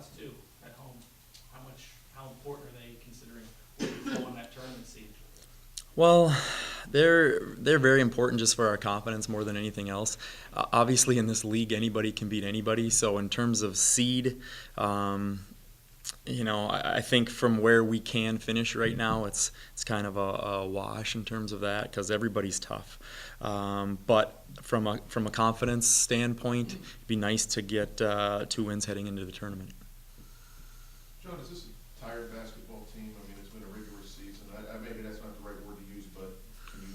last two at home. How important are they considering where you fall on that tournament seed? Well, they're very important just for our confidence more than anything else. Obviously, in this league, anybody can beat anybody. So in terms of seed, I think from where we can finish right now, it's kind of a wash in terms of that because everybody's tough. But from a confidence standpoint, it'd be nice to get 2 wins heading into the tournament. John, is this a tired basketball team? I mean, it's been a rigorous season. Maybe that's not the right word to use, but can you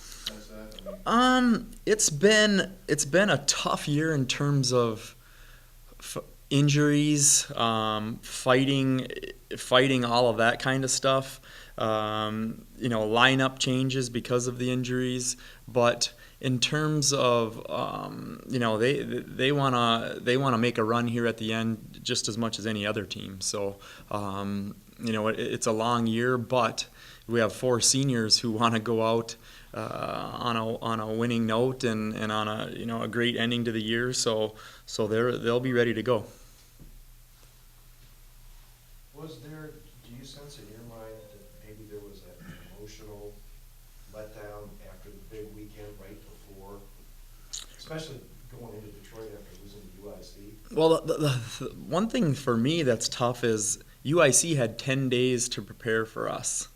sense that? It's been a tough year in terms of injuries, fighting all of that kind of stuff. Lineup changes because of the injuries, but in terms of they wanna make a run here at the end just as much as any other team. So it's a long year, but we have 4 seniors who want to go out on a winning note and on a great ending to the year. So they'll be ready to go. Do you sense in your mind that maybe there was an emotional letdown after the big weekend right before, especially going into Detroit after losing to UIC? Well, the one thing for me that's tough is UIC had 10 days to prepare for us.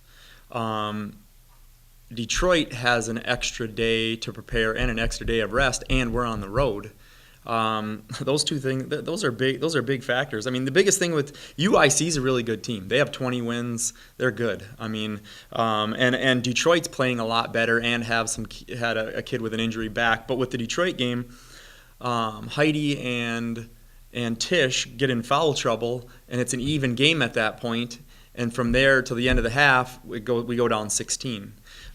Detroit has an extra day to prepare and an extra day of rest, and we're on the road. Those two things, those are big. Those are big factors. I mean, the biggest thing with UIC is a really good team. They have 20 wins. They're good. I mean, and Detroit's playing a lot better and had a kid with an injury back. But with the Detroit game, Heidi and Tish get in foul trouble, and it's an even game at that point. And from there to the end of the half, we go down 16.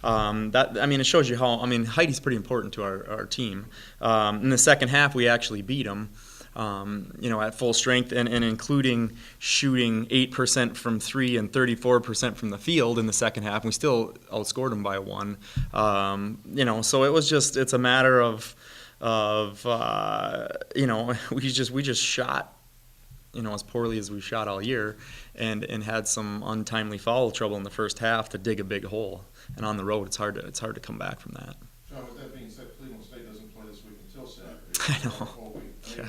It shows you how. I mean, Heidi's pretty important to our team. In the second half, we actually beat them, at full strength and including shooting 8% from 3 and 34% from the field in the second half. We still outscored them by 1. So it's a matter of we just shot as poorly as we shot all year, and had some untimely foul trouble in the first half to dig a big hole. And on the road, it's hard to come back from that. John, with that being said, Cleveland State doesn't play this week until Saturday. I know. All week. Yeah.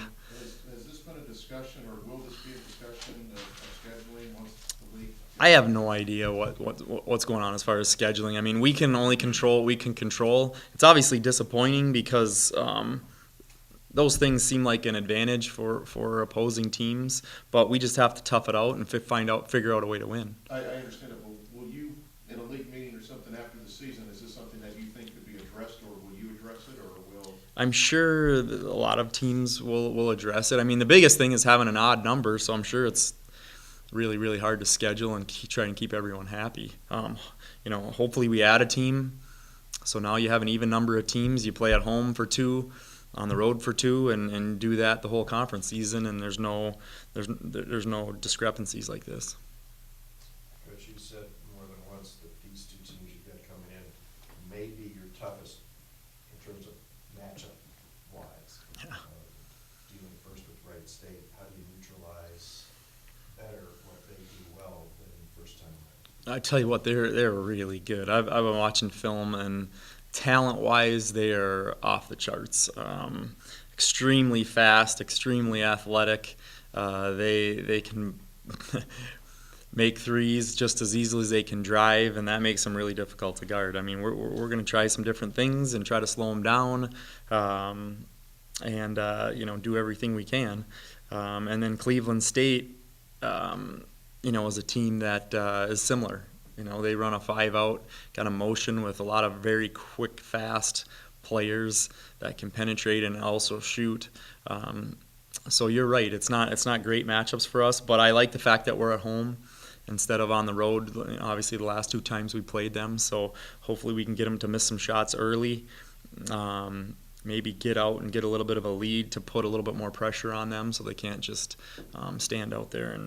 Has this been a discussion, or will this be a discussion of scheduling once the league? I have no idea what's going on as far as scheduling. I mean, we can only control what we can control. It's obviously disappointing because those things seem like an advantage for opposing teams, but we just have to tough it out and figure out a way to win. I understand it, but will you, in a league meeting or something after the season, is this something that you think could be addressed, or will you address it, or will? I'm sure that a lot of teams will address it. I mean, the biggest thing is having an odd number, so I'm sure it's really, really hard to schedule and try and keep everyone happy. Hopefully we add a team, so now you have an even number of teams. You play at home for 2, on the road for 2, and do that the whole conference season, and there's no discrepancies like this. Coach, you said more than once that these 2 teams you've got coming in may be your toughest in terms of matchup-wise. Yeah. Dealing first with Wright State, how do you neutralize better what they do well than first time around? I tell you what, they're really good. I've been watching film, and talent-wise, they are off the charts. Extremely fast, extremely athletic. They can make threes just as easily as they can drive, and that makes them really difficult to guard. I mean, we're going to try some different things and try to slow them down, and do everything we can. And then Cleveland State, is a team that is similar. They run a 5-out kind of motion with a lot of very quick, fast players that can penetrate and also shoot. So you're right. It's not great matchups for us, but I like the fact that we're at home instead of on the road. Obviously, the last 2 times we played them, so hopefully we can get them to miss some shots early. Maybe get out and get a little bit of a lead to put a little bit more pressure on them, so they can't just stand out there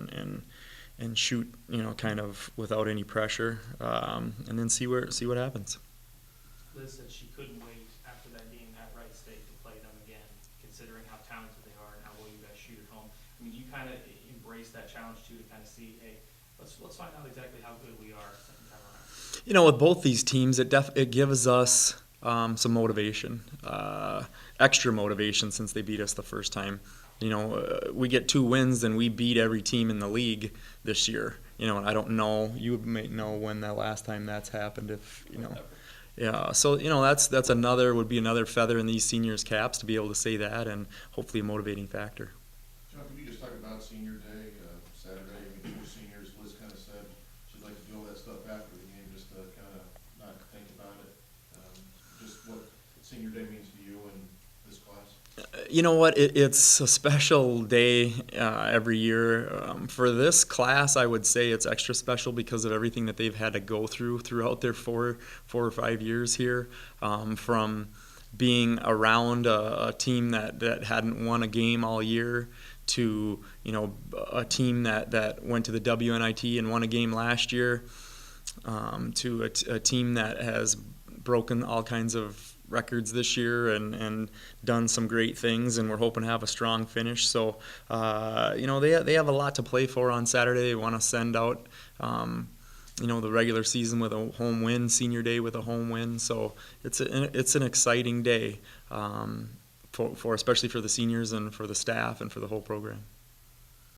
and shoot, kind of without any pressure, and then see what happens. Liz said she couldn't wait after that game at Wright State to play them again, considering how talented they are and how well you guys shoot at home. I mean, do you kind of embrace that challenge too, to kind of see, hey, let's find out exactly how good we are second time around. You know, with both these teams, it gives us some motivation, extra motivation since they beat us the first time. You know, we get 2 wins and we beat every team in the league this year. You know, and I don't know, you may know when the last time that's happened, if, you know. Yeah, so, you know, would be another feather in these seniors' caps to be able to say that, and hopefully a motivating factor. John, can you just talk about senior day, Saturday, I mean, 4 seniors, Liz kind of said she'd like to do all that stuff after the game, just to kind of not think about it. Just what senior day means to you and this class? You know what? It's a special day every year. For this class, I would say it's extra special because of everything that they've had to go throughout their four or 5 years here. From being around a team that hadn't won a game all year to, you know, a team that went to the WNIT and won a game last year, to a team that has broken all kinds of records this year and done some great things, and we're hoping to have a strong finish. So, you know, they have a lot to play for on Saturday. They want to send out, you know, the regular season with a home win, senior day with a home win. So it's an exciting day for especially for the seniors and for the staff and for the whole program.